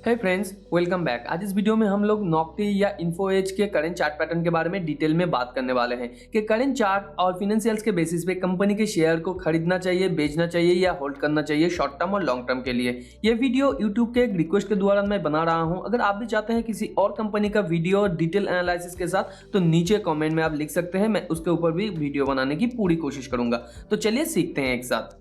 हे friends, welcome back. आज इस video में हम लोग नॉफ्टी या इन्फोएज के करंट चार्ट पैटर्न के बारे में डिटेल में बात करने वाले हैं कि करंट चार्ट और फिनेंशियल्स के बेसिस पे कंपनी के शेयर को खरीदना चाहिए, बेचना चाहिए या होल्ड करना चाहिए शॉर्ट टर्म और लॉन्ग टर्म के लिए। ये वीडियो यूट्यूब के एक रिक्वेस्ट के द्वारा मैं बना रहा हूँ। अगर आप भी चाहते हैं किसी और कंपनी का वीडियो डिटेल एनालिसिस के साथ तो नीचे कॉमेंट में आप लिख सकते हैं, मैं उसके ऊपर भी वीडियो बनाने की पूरी कोशिश करूंगा। तो चलिए सीखते हैं एक साथ।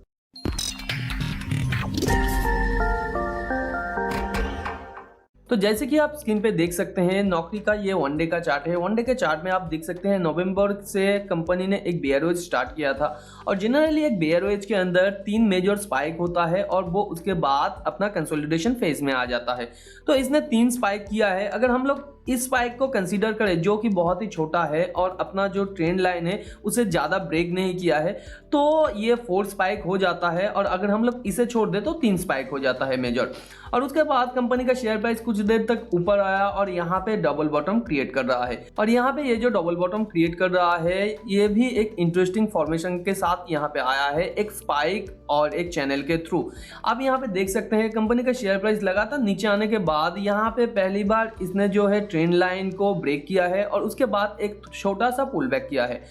तो जैसे कि आप स्क्रीन पे देख सकते हैं, नौकरी का ये वनडे का चार्ट है। वनडे के चार्ट में आप देख सकते हैं नवंबर से कंपनी ने एक बेयर वेज स्टार्ट किया था और जनरली एक बेयर वेज के अंदर 3 मेजर स्पाइक होता है और वो उसके बाद अपना कंसोलिडेशन फेज में आ जाता है। तो इसने 3 स्पाइक किया है। अगर हम लोग इस स्पाइक को कंसीडर करें जो कि बहुत ही छोटा है और अपना जो ट्रेंड लाइन है उसे ज़्यादा ब्रेक नहीं किया है, तो ये 4 स्पाइक हो जाता है। और अगर हम लोग इसे छोड़ दें तो 3 स्पाइक हो जाता है मेजर। और उसके बाद कंपनी का शेयर प्राइस कुछ देर तक ऊपर आया और यहाँ पे डबल बॉटम क्रिएट कर रहा है। और यहाँ पे ये जो डबल बॉटम क्रिएट कर रहा है ये भी एक इंटरेस्टिंग फॉर्मेशन के साथ यहाँ पे आया है, एक स्पाइक और एक चैनल के थ्रू। आप यहाँ पे देख सकते हैं कंपनी का शेयर प्राइस लगातार नीचे आने के बाद यहाँ पे पहली बार इसने जो है ट्रेंड लाइन को ब्रेक किया है और उसके बाद एक छोटा सा पुल बैक किया है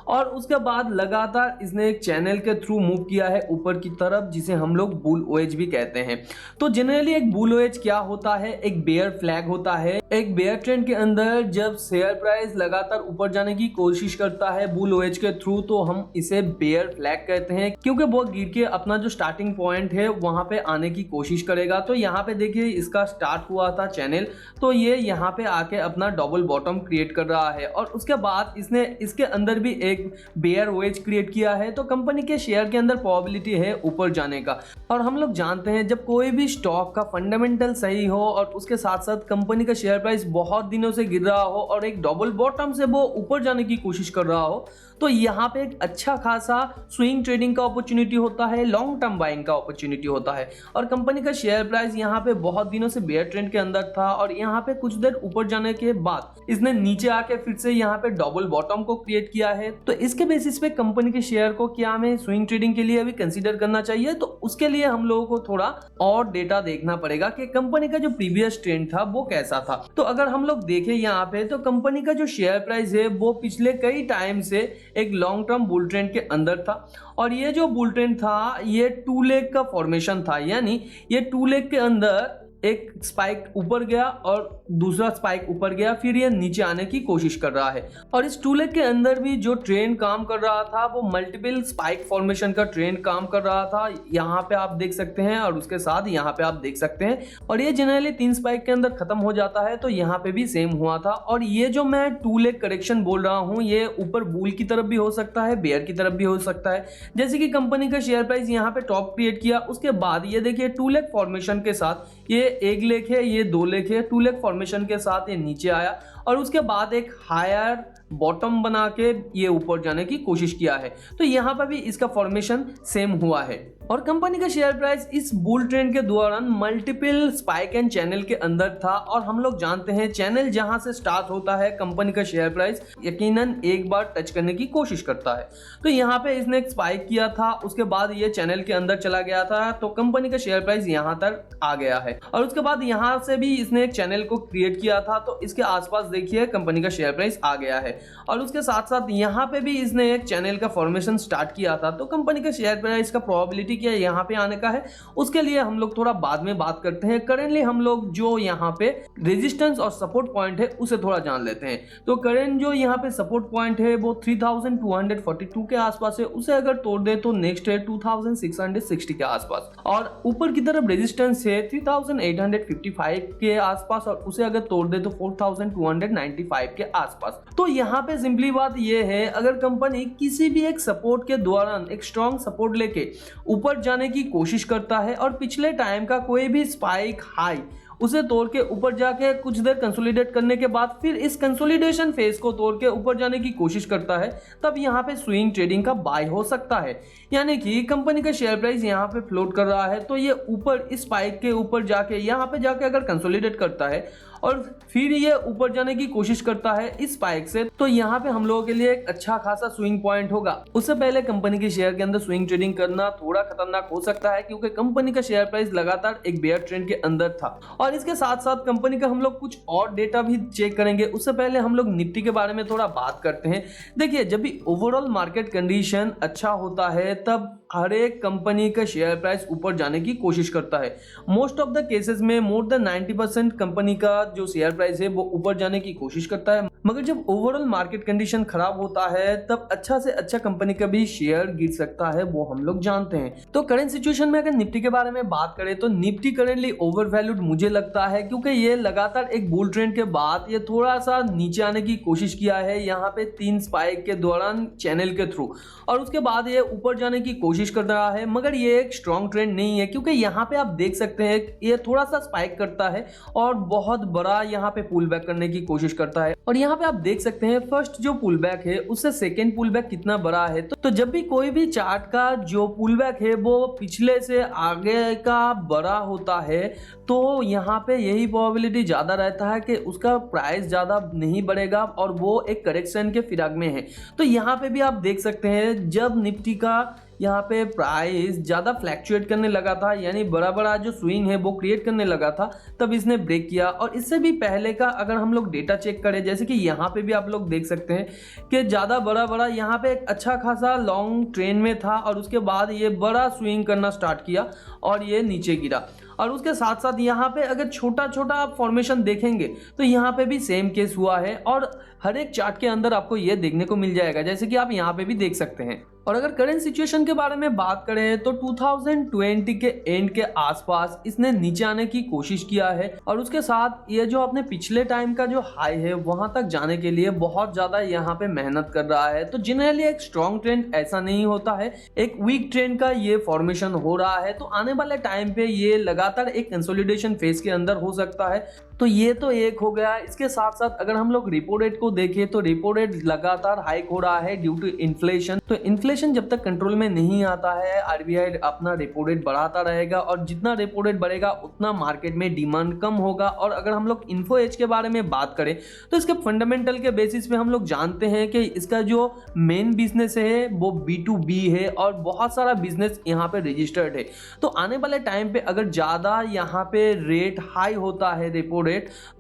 और उसके बाद लगातार इसने एक चैनल के थ्रू मूव किया है ऊपर की तरफ, जिसे हम लोग बुल ओएज भी कहते हैं। तो जनरली एक बुल ओएज क्या होता है? एक बेयर फ्लैग होता है। एक बेयर ट्रेंड के अंदर जब शेयर प्राइस लगातार ऊपर जाने की कोशिश करता है बुल ओएज के थ्रू तो हम इसे बेयर फ्लैग कहते हैं, क्योंकि वो गिर के अपना जो स्टार्टिंग पॉइंट है वहां पे आने की कोशिश करेगा। तो यहाँ पे देखिए इसका स्टार्ट हुआ था चैनल, तो ये यहाँ पे आके अपना डबल बॉटम क्रिएट कर रहा है और उसके बाद इसने इसके अंदर भी एक बेयर वेज क्रिएट किया है। तो कंपनी के शेयर के अंदर प्रोबेबिलिटी है ऊपर जाने का। और हम लोग जानते हैं जब कोई भी स्टॉक का फंडामेंटल सही हो और उसके साथ साथ कंपनी का शेयर प्राइस बहुत दिनों से गिर रहा हो और एक डबल बॉटम से वो ऊपर जाने की कोशिश कर रहा हो, तो यहाँ पे एक अच्छा खासा स्विंग ट्रेडिंग का अपॉर्चुनिटी होता है, लॉन्ग टर्म बाइंग का अपॉर्चुनिटी होता है। और कंपनी का शेयर प्राइस यहाँ पे बहुत दिनों से बेयर ट्रेंड के अंदर था और यहाँ पे कुछ देर ऊपर जाने के बाद इसने नीचे आके फिर से यहाँ पे डबल बॉटम को क्रिएट किया है। तो इसके बेसिस पे कंपनी के शेयर को क्या हमें स्विंग ट्रेडिंग के लिए अभी कंसीडर करना चाहिए? तो उसके लिए हम लोगों को थोड़ा और डेटा देखना पड़ेगा कि कंपनी का जो प्रीवियस ट्रेंड था वो कैसा था। तो अगर हम लोग देखें यहाँ पे तो कंपनी का जो शेयर प्राइस है वो पिछले कई टाइम से एक लॉन्ग टर्म बुल ट्रेंड के अंदर था और ये जो बुल ट्रेंड था ये 2 लेग का फॉर्मेशन था, यानी ये 2 लेग के अंदर एक स्पाइक ऊपर गया और दूसरा स्पाइक ऊपर गया, फिर ये नीचे आने की कोशिश कर रहा है। और इस 2 लेग के अंदर भी जो ट्रेंड काम कर रहा था वो मल्टीपल स्पाइक फॉर्मेशन का ट्रेंड काम कर रहा था। यहाँ पे आप देख सकते हैं और उसके साथ यहाँ पे आप देख सकते हैं और ये जनरली 3 स्पाइक के अंदर खत्म हो जाता है। तो यहाँ पे भी सेम हुआ था। और ये जो मैं 2 लेग करेक्शन बोल रहा हूँ ये ऊपर बुल की तरफ भी हो सकता है, बेयर की तरफ भी हो सकता है। जैसे कि कंपनी का शेयर प्राइस यहाँ पे टॉप क्रिएट किया, उसके बाद ये देखिए 2 लेग फॉर्मेशन के साथ ये एक लेग है, ये 2 लेग है, 2 लेग फॉर्मेशन के साथ ये नीचे आया और उसके बाद एक हायर बॉटम बना के ये ऊपर जाने की कोशिश किया है। तो यहाँ पर भी इसका फॉर्मेशन सेम हुआ है। और कंपनी का शेयर प्राइस इस बुल ट्रेंड के दौरान मल्टीपल स्पाइक एंड चैनल के अंदर था और हम लोग जानते हैं चैनल जहां से स्टार्ट होता है कंपनी का शेयर प्राइस यकीनन एक बार टच करने की कोशिश करता है। तो यहाँ पे इसने एक स्पाइक किया था, उसके बाद ये चैनल के अंदर चला गया था, तो कंपनी का शेयर प्राइस यहाँ तक आ गया है। और उसके बाद यहाँ से भी इसने एक चैनल को क्रिएट किया था, तो इसके आसपास देखिए कंपनी का शेयर प्राइस आ गया है। और उसके साथ साथ यहाँ पे भी इसने एक चैनल का फॉर्मेशन स्टार्ट किया था। तो कंपनी का शेयर प्राइस का प्रोबेबिलिटी क्या यहाँ पे आने का है उसके लिए हम लोग थोड़ा बाद में बात करते हैं। करेंटली हम लोग जो यहाँ पे रेजिस्टेंस और सपोर्ट पॉइंट है उसे थोड़ा जान लेते हैं। तो करेंट जो यहाँ पे सपोर्ट पॉइंट है वो 3242 के आसपास है, उसे अगर तोड़ दे तो नेक्स्ट है 2660 के आसपास। और ऊपर की तरफ रेजिस्टेंस है 3855 के आसपास और उसे अगर तोड़ दे तो 4295 के आसपास। तो यहाँ पे सिंपली बात यह है, अगर कंपनी किसी भी एक सपोर्ट के दौरान एक स्ट्रॉन्ग सपोर्ट लेके ऊपर जाने की कोशिश करता है और पिछले टाइम का कोई भी स्पाइक हाई उसे तोड़ के ऊपर जाके कुछ देर कंसोलिडेट करने के बाद फिर इस कंसोलिडेशन फेज को तोड़ के ऊपर जाने की कोशिश करता है, तब यहाँ पे स्विंग ट्रेडिंग का बाय हो सकता है। यानी कि कंपनी का शेयर प्राइस यहाँ पे फ्लोट कर रहा है तो ये ऊपर इस स्पाइक के ऊपर जाके यहाँ पे जाके अगर कंसोलिडेट करता है और फिर ये ऊपर जाने की कोशिश करता है इस स्पाइक से, तो यहाँ पे हम लोगों के लिए एक अच्छा खासा स्विंग पॉइंट होगा। उससे पहले कंपनी के शेयर के अंदर स्विंग ट्रेडिंग करना थोड़ा खतरनाक हो सकता है, क्योंकि कंपनी का शेयर प्राइस लगातार एक बेयर ट्रेंड के अंदर था। और इसके साथ साथ कंपनी का हम लोग कुछ और डेटा भी चेक करेंगे। उससे पहले हम लोग निफ्टी के बारे में थोड़ा बात करते हैं। देखिए, जब भी ओवरऑल मार्केट कंडीशन अच्छा होता है तब हर एक कंपनी का शेयर प्राइस ऊपर जाने की कोशिश करता है। मोस्ट ऑफ द केसेस में मोर देन 90% कंपनी का जो शेयर प्राइस है वो ऊपर जाने की कोशिश करता है। मगर जब ओवरऑल मार्केट कंडीशन खराब होता है तब अच्छा से अच्छा कंपनी का भी शेयर गिर सकता है, वो हम लोग जानते हैं। तो करंट सिचुएशन में अगर निफ्टी के बारे में बात करें तो निफ्टी करेंटली ओवर वैल्यूड मुझे लगता है, क्योंकि ये लगातार एक बुल ट्रेंड के बाद ये थोड़ा सा नीचे आने की कोशिश किया है यहाँ पे 3 स्पाइक के दौरान चैनल के थ्रू, और उसके बाद ये ऊपर जाने की कोशिश कर रहा है। मगर ये एक स्ट्रॉन्ग ट्रेंड नहीं है, क्योंकि यहाँ पे आप देख सकते हैं ये थोड़ा सा स्पाइक करता है और बहुत बड़ा यहाँ पे पुल बैक करने की कोशिश करता है। और यहाँ पे आप देख सकते हैं फर्स्ट जो पुल बैक है उससे सेकेंड पुल बैक कितना बड़ा है। तो जब भी कोई भी चार्ट का जो पुल बैक है वो पिछले से आगे का बड़ा होता है तो यहाँ पे यही प्रोबेबिलिटी ज्यादा रहता है कि उसका प्राइस ज्यादा नहीं बढ़ेगा और वो एक करेक्शन के फिराक में है। तो यहाँ पे भी आप देख सकते हैं जब निफ्टी का यहाँ पे प्राइस ज़्यादा फ्लैक्चुएट करने लगा था, यानी बड़ा बड़ा जो स्विंग है वो क्रिएट करने लगा था, तब इसने ब्रेक किया। और इससे भी पहले का अगर हम लोग डेटा चेक करें, जैसे कि यहाँ पे भी आप लोग देख सकते हैं कि ज़्यादा बड़ा यहाँ पे एक अच्छा खासा लॉन्ग ट्रेंड में था और उसके बाद ये बड़ा स्विंग करना स्टार्ट किया और ये नीचे गिरा। और उसके साथ साथ यहाँ पे अगर छोटा छोटा आप फॉर्मेशन देखेंगे तो यहाँ पे भी सेम केस हुआ है और हर एक चार्ट के अंदर आपको ये देखने को मिल जाएगा, जैसे कि आप यहाँ पे भी देख सकते हैं। और अगर करंट सिचुएशन के बारे में बात करें तो 2020 के एंड के आसपास इसने नीचे आने की कोशिश किया है और उसके साथ ये जो अपने पिछले टाइम का जो हाई है वहां तक जाने के लिए बहुत ज्यादा यहाँ पे मेहनत कर रहा है। तो जनरली एक स्ट्रॉन्ग ट्रेंड ऐसा नहीं होता है, एक वीक ट्रेंड का ये फॉर्मेशन हो रहा है। तो आने वाले टाइम पे ये लगातार एक कंसोलिडेशन फेज के अंदर हो सकता है। तो ये तो एक हो गया। इसके साथ साथ अगर हम लोग रेपो रेट को देखें तो रेपो रेट लगातार हाइक हो रहा है ड्यू टू इन्फ्लेशन। तो इन्फ्लेशन जब तक कंट्रोल में नहीं आता है आरबीआई अपना रेपो रेट बढ़ाता रहेगा और जितना रेपो रेट बढ़ेगा उतना मार्केट में डिमांड कम होगा। और अगर हम लोग इन्फो एज के बारे में बात करें तो इसके फंडामेंटल के बेसिस पे हम लोग जानते हैं कि इसका जो मेन बिजनेस है वो B2B है और बहुत सारा बिजनेस यहाँ पे रजिस्टर्ड है। तो आने वाले टाइम पे अगर ज़्यादा यहाँ पे रेट हाई होता है रेपो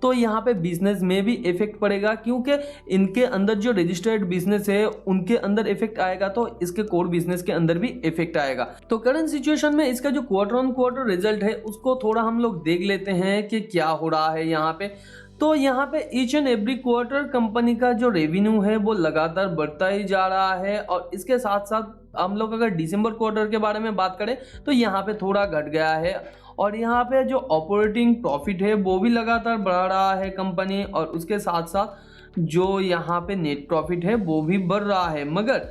तो यहाँ पे बिजनेस में भी इफेक्ट पड़ेगा, क्योंकि इनके अंदर जो रजिस्टर्ड बिजनेस है उनके अंदर इफेक्ट आएगा तो इसके कोर बिजनेस के अंदर भी इफेक्ट आएगा। तो करंट सिचुएशन में इसका जो क्वार्टर ऑन क्वार्टर रिजल्ट है उसको थोड़ा हम लोग देख लेते हैं कि क्या हो रहा है यहाँ पे। तो यहाँ पे each and every quarter company का जो रेवेन्यू है वो लगातार बढ़ता ही जा रहा है। और इसके साथ साथ हम लोग अगर दिसंबर क्वार्टर के बारे में बात करें तो यहाँ पे थोड़ा घट गया है और यहाँ पे जो ऑपरेटिंग प्रॉफिट है वो भी लगातार बढ़ा रहा है कंपनी, और उसके साथ साथ जो यहाँ पे नेट प्रॉफिट है वो भी बढ़ रहा है। मगर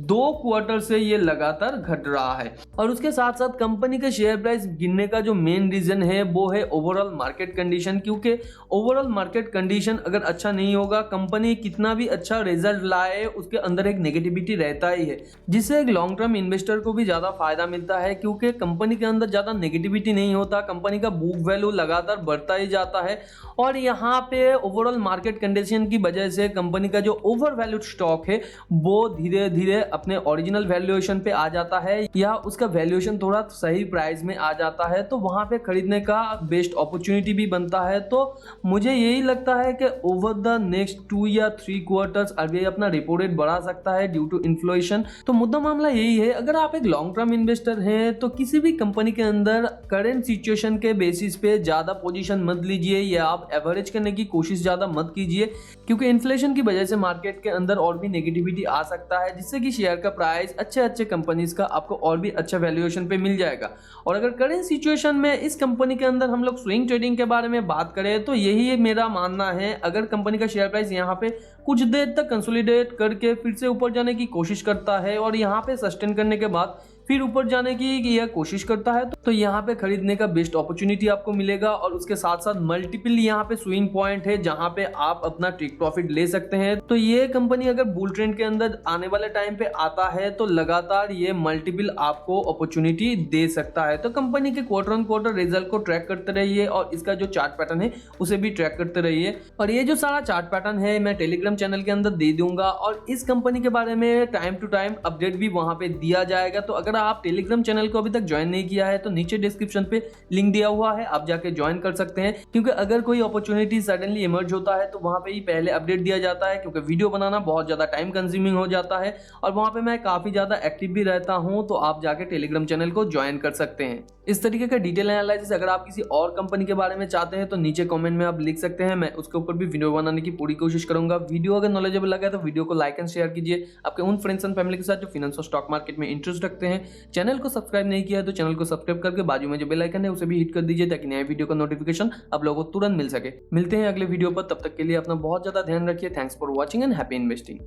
2 क्वार्टर से ये लगातार घट रहा है। और उसके साथ साथ कंपनी के शेयर प्राइस गिरने का जो मेन रीजन है वो है ओवरऑल मार्केट कंडीशन, क्योंकि ओवरऑल मार्केट कंडीशन अगर अच्छा नहीं होगा, कंपनी कितना भी अच्छा रिजल्ट लाए उसके अंदर एक नेगेटिविटी रहता ही है, जिससे एक लॉन्ग टर्म इन्वेस्टर को भी ज्यादा फायदा मिलता है, क्योंकि कंपनी के अंदर ज्यादा नेगेटिविटी नहीं होता, कंपनी का बुक वैल्यू लगातार बढ़ता ही जाता है। और यहाँ पे ओवरऑल मार्केट कंडीशन की वजह से कंपनी का जो ओवर वैल्यूड स्टॉक है वो धीरे धीरे अपने ओरिजिनल वैल्यूएशन पे आ जाता है या उसका वैल्यूएशन थोड़ा सही प्राइस में आ जाता है, तो वहां पे खरीदने का बेस्ट अपॉर्चुनिटी भी बनता है। तो मुझे यही लगता है कि ओवर द नेक्स्ट 2 या 3 क्वार्टर्स आरबीआई अपना रेपो रेट बढ़ा सकता है ड्यू टू इन्फ्लेशन। तो मुद्दा मामला यही है, अगर आप एक लॉन्ग टर्म इन्वेस्टर हैं तो किसी भी कंपनी के अंदर करेंट सिचुएशन के बेसिस पे ज्यादा पोजीशन मत लीजिए या आप एवरेज करने की कोशिश ज्यादा मत कीजिए, क्योंकि इन्फ्लेशन की वजह से मार्केट के अंदर और भी नेगेटिविटी आ सकता है, जिससे कि शेयर का प्राइस अच्छे कंपनीज का आपको और भी अच्छा वैल्यूएशन पे मिल जाएगा। और अगर करंट सिचुएशन में इस कंपनी के अंदर हम लोग स्विंग ट्रेडिंग के बारे में बात करें तो यही मेरा मानना है, अगर कंपनी का शेयर प्राइस यहाँ पे कुछ देर तक कंसोलिडेट करके फिर से ऊपर जाने की कोशिश करता है और यहाँ पे सस्टेन करने के बाद फिर ऊपर जाने की यह कोशिश करता है तो यहाँ पे खरीदने का बेस्ट अपॉर्चुनिटी आपको मिलेगा। और उसके साथ साथ मल्टीपल यहाँ पे स्विंग पॉइंट है जहाँ पे आप अपना टेक प्रॉफिट ले सकते हैं। तो ये कंपनी अगर बुल ट्रेंड के अंदर आने वाले टाइम पे आता है तो लगातार ये मल्टीपल आपको अपॉर्चुनिटी दे सकता है। तो कंपनी के क्वार्टर ऑन क्वार्टर रिजल्ट को ट्रैक करते रहिए और इसका जो चार्ट पैटर्न है उसे भी ट्रैक करते रहिए। और ये जो सारा चार्ट पैटर्न है मैं टेलीग्राम चैनल के अंदर दे दूंगा और इस कंपनी के बारे में टाइम टू टाइम अपडेट भी वहां पे दिया जाएगा। तो अगर आप टेलीग्राम चैनल को अभी तक ज्वाइन नहीं किया है तो नीचे डिस्क्रिप्शन पे लिंक दिया हुआ है, आप जाके ज्वाइन कर सकते हैं। क्योंकि अगर कोई अपॉर्चुनिटी सडनली इमर्ज होता है तो वहां पे ही पहले अपडेट दिया जाता है, क्योंकि वीडियो बनाना बहुत ज्यादा टाइम कंज्यूमिंग हो जाता है और वहां पे मैं काफी ज्यादा एक्टिव भी रहता हूं। तो आप जाके टेलीग्राम चैनल को ज्वाइन कर सकते हैं। इस तरीके का डिटेल एनालिसिस अगर आप किसी और कंपनी के बारे में चाहते हैं तो नीचे कमेंट में आप लिख सकते हैं, मैं उसके ऊपर भी वीडियो बनाने की पूरी कोशिश करूंगा। वीडियो अगर नॉलेजेबल लगा तो वीडियो को लाइक एंड शेयर कीजिए आपके उन फ्रेंड्स एंड फैमिली के साथ जो फाइनेंस और स्टॉक मार्केट में इंटरेस्ट रखते हैं। चैनल को सब्सक्राइब नहीं किया है तो चैनल को सब्सक्राइब करके बाजू में जो बेल आइकन है उसे भी हिट कर दीजिए ताकि नए वीडियो का नोटिफिकेशन आप लोगों को तुरंत मिल सके। मिलते हैं अगले वीडियो पर, तब तक के लिए अपना बहुत ज्यादा ध्यान रखिए। Thanks for watching and happy investing.